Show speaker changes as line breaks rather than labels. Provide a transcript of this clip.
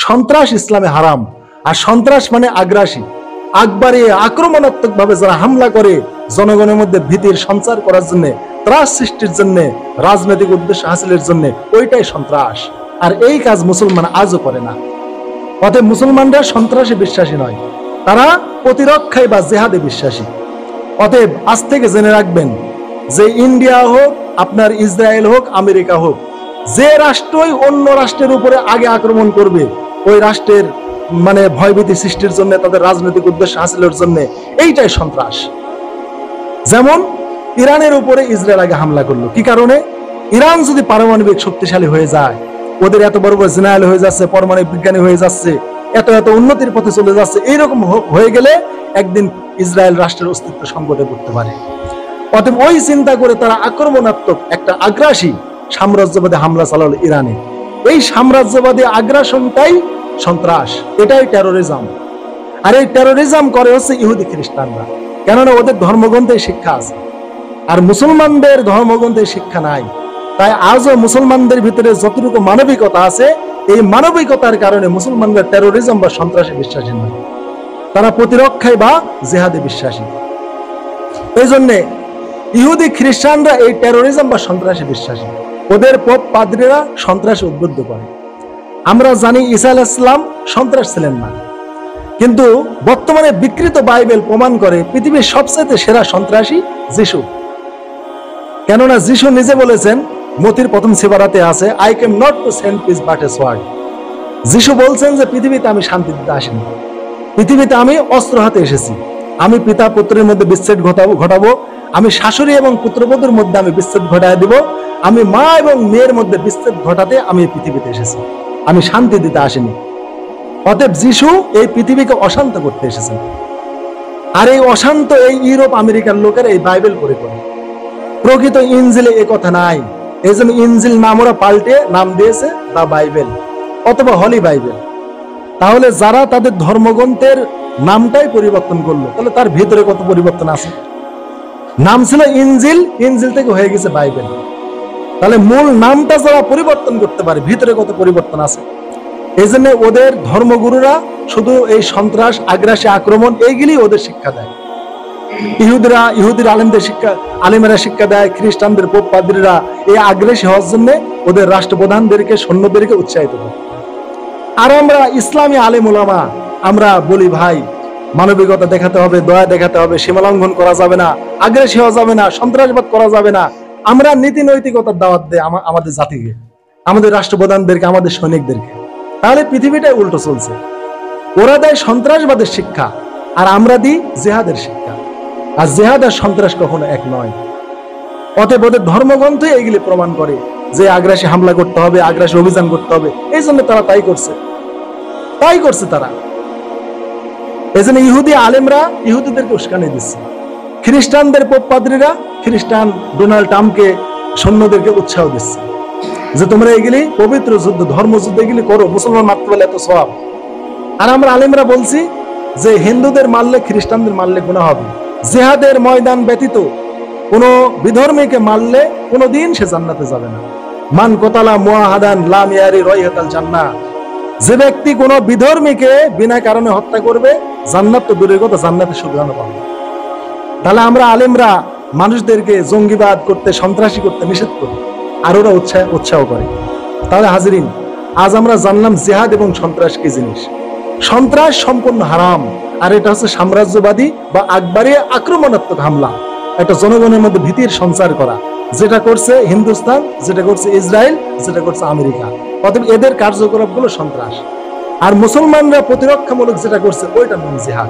সন্ত্রাস ইসলামে হারাম। আর সন্ত্রাস মানে আগ্রাসী, আকবারে আক্রমণাত্মক ভাবে যারা হামলা করে জনগণের মধ্যে ভীতির সঞ্চার করার জন্য, ত্রাস সৃষ্টির জন্য, রাজনৈতিক উদ্দেশ্য হাসিলের জন্য, ওইটাই সন্ত্রাস। আর এই কাজ মুসলমান আজও করে না। অতএব মুসলমানরা সন্ত্রাসে বিশ্বাসী নয়, তারা প্রতিরক্ষায় বা জেহাদে বিশ্বাসী। অতএব আজ থেকে জেনে রাখবেন যে ইন্ডিয়া হোক, আপনার ইসরায়েল হোক, আমেরিকা হোক, যে রাষ্ট্রই অন্য রাষ্ট্রের উপরে আগে আক্রমণ করবে ওই রাষ্ট্রের মানে ভয়ভীতি সৃষ্টির জন্য, তাদের রাজনৈতিক উদ্দেশ্য হাসিলের জন্য, এইটাই সন্ত্রাস। যেমন ইরানের উপরে ইসরায়েল আগে হামলা করলো কি কারণে? ইরান যদি পারমাণবিক শক্তিশালী হয়ে যায়, ওদের এত বড় বড় জেনারেল হয়ে যাচ্ছে, পারমাণবিক বিজ্ঞানী হয়ে যাচ্ছে, এত এত উন্নতির পথে চলে যাচ্ছে, এইরকম হয়ে গেলে একদিন ইসরায়েল রাষ্ট্রের অস্তিত্ব সংকটে পড়তে পারে। অতএব ওই চিন্তা করে তারা আক্রমণাত্মক একটা আগ্রাসী সাম্রাজ্যবাদী হামলা চালালো ইরানে। এই সাম্রাজ্যবাদী আগ্রাসনটাই সন্ত্রাস, এটাই টেরোরিজম। আর এই টেরোরিজম করে হচ্ছে ইহুদি খ্রিস্টানরা, কেননা ওদের ধর্মগ্রন্থে শিক্ষা আছে, আর মুসলমানদের ধর্মগ্রন্থে শিক্ষা নাই। তাই আজও মুসলমানদের ভিতরে যতটুকু মানবিকতা আছে, এই মানবিকতার কারণে মুসলমানরা টেরোরিজম বা সন্ত্রাসে বিশ্বাসী নয়, তারা প্রতিরক্ষায় বা জেহাদে বিশ্বাসী। এই জন্যে ইহুদি খ্রিস্টানরা এই টেরোরিজম বা সন্ত্রাসে বিশ্বাসী, ওদের পোপ পাদ্রীরা সন্ত্রাসে উদ্বুদ্ধ করে। আমরা জানি ঈসা আলাইহিস সালাম সন্ত্রাস ছিলেন না, কিন্তু বর্তমানে বিকৃত বাইবেল প্রমাণ করে পৃথিবীর সবচেয়ে সেরা সন্ত্রাসী যিশু। কেননা যিশু নিজে বলেছেন, মথির প্রথম সেবারাতে আছে, I came not to send piece but A sword. যিশু বলছেন যে পৃথিবীতে আমি শান্তি দিতে আসিনি, পৃথিবীতে আমি অস্ত্র হাতে এসেছি। আমি পিতা পুত্রের মধ্যে বিচ্ছেদ ঘটাবো, আমি শাশুড়ি এবং পুত্রবধূর মধ্যে আমি বিচ্ছেদ ঘটায় দিব, আমি মা এবং মেয়ের মধ্যে বিচ্ছেদ ঘটাতে আমি পৃথিবীতে এসেছি, আমি শান্তি দিতে আসিনি। অতএব যিশু এই পৃথিবীকে অশান্ত করতে এসেছেন। আর এই অশান্ত এই ইউরোপ আমেরিকার লোকেরা এই বাইবেল পড়ে করে, প্রকৃত ইনজিলে এ কথা নাই। এই জন্য ইনজিল নাম ওরা পাল্টে নাম দিয়েছে দা বাইবেল অথবা হলি বাইবেল। তাহলে যারা তাদের ধর্মগ্রন্থের নামটাই পরিবর্তন করলো, তাহলে তার ভিতরে কত পরিবর্তন আছে? নাম ছিল ইনজিল, ইনজিল থেকে হয়ে গেছে বাইবেল। তাহলে মূল নামটা যারা পরিবর্তন করতে পারে, ভিতরে কত পরিবর্তন আছে। এই জন্য ওদের ধর্মগুরুরা শুধু এই সন্ত্রাস, আগ্রাসী আক্রমণ এইগুলি ওদের শিক্ষা দেয়। ইহুদির আলেমেরা শিক্ষা দেয়, খ্রিস্টানদের পোপ পাদ্রীরা এই আগ্রাসী হওয়ার জন্য ওদের রাষ্ট্রপ্রধানদেরকে, সৈন্যদেরকে উৎসাহিত করে। আর আমরা ইসলামী আলেম ওলামা আমরা বলি, ভাই মানবিকতা দেখাতে হবে, দয়া দেখাতে হবে, সীমালঙ্ঘন করা যাবে না, আগ্রাসী হওয়া যাবে না, সন্ত্রাসবাদ করা যাবে না। আমরা নীতি নৈতিকতার দাওয়াত দেই আমাদের জাতিকে, আমাদের রাষ্ট্রপ্রধানদেরকে, আমাদের সৈনিকদেরকে। তাহলে পৃথিবীটাই উল্টো চলছে। ওরা দেয় সন্ত্রাসবাদের শিক্ষা, আর আমরা দিই জেহাদের শিক্ষা। আর জেহাদ আর সন্ত্রাস কখনো এক নয়। অতএব ওদের ধর্মগ্রন্থ এইগুলি প্রমাণ করে যে আগ্রাসী হামলা করতে হবে, আগ্রাসী অভিযান করতে হবে। এই জন্য তারা তাই করছে তারা। এই জন্য ইহুদি আলেমরা ইহুদিদেরকে উস্কানি দিচ্ছে, খ্রিস্টানদের পোপ পাদ্রীরা খ্রিস্টান ডোনাল্ড ট্রাম্পকে, সৈন্যদেরকে উৎসাহ দিচ্ছে যে তোমরা এগুলি পবিত্র যুদ্ধ, ধর্মযুদ্ধ এগুলি করো, মুসলমান মারতে পারলে এত সওয়াব। আর আমরা আলেমরা বলছি যে হিন্দুদের মারলে, খ্রিস্টানদের মারলে গুনাহ হবে। জিহাদের ময়দান ব্যতীত কোন বিধর্মীকে মারলে কোনদিন সে জান্নাতে যাবে না। মান কোতালা মুআহাদান লাম ইয়ারি রাইহাতাল জান্নাহ। যে ব্যক্তি কোন বিধর্মীকে বিনা কারণে হত্যা করবে, জান্নাত তো দূরের কথা, জান্নাতে সুগ্রাণ পাবে। তাহলে আমরা আলেমরা মানুষদেরকে জঙ্গিবাদ করতে, সন্ত্রাসী করতে নিষেধ করি, আর ওরা উৎসাহ করে। তাহলে হাজিরিন, আজ আমরা জানলাম জিহাদ এবং সন্ত্রাস কি জিনিস। সন্ত্রাস সম্পূর্ণ হারাম, আর এটা হচ্ছে সাম্রাজ্যবাদী বা আকবরী আক্রমণাত্মক হামলা, একটা জনগণের মধ্যে ভীতির সঞ্চার করা, যেটা করছে হিন্দুস্তান, যেটা করছে ইসরায়েল, যেটা করছে আমেরিকা। অতএব এদের কার্যকলাপগুলো সন্ত্রাস। আর মুসলমানরা প্রতিরক্ষামূলক যেটা করছে ওইটা নাম জিহাদ।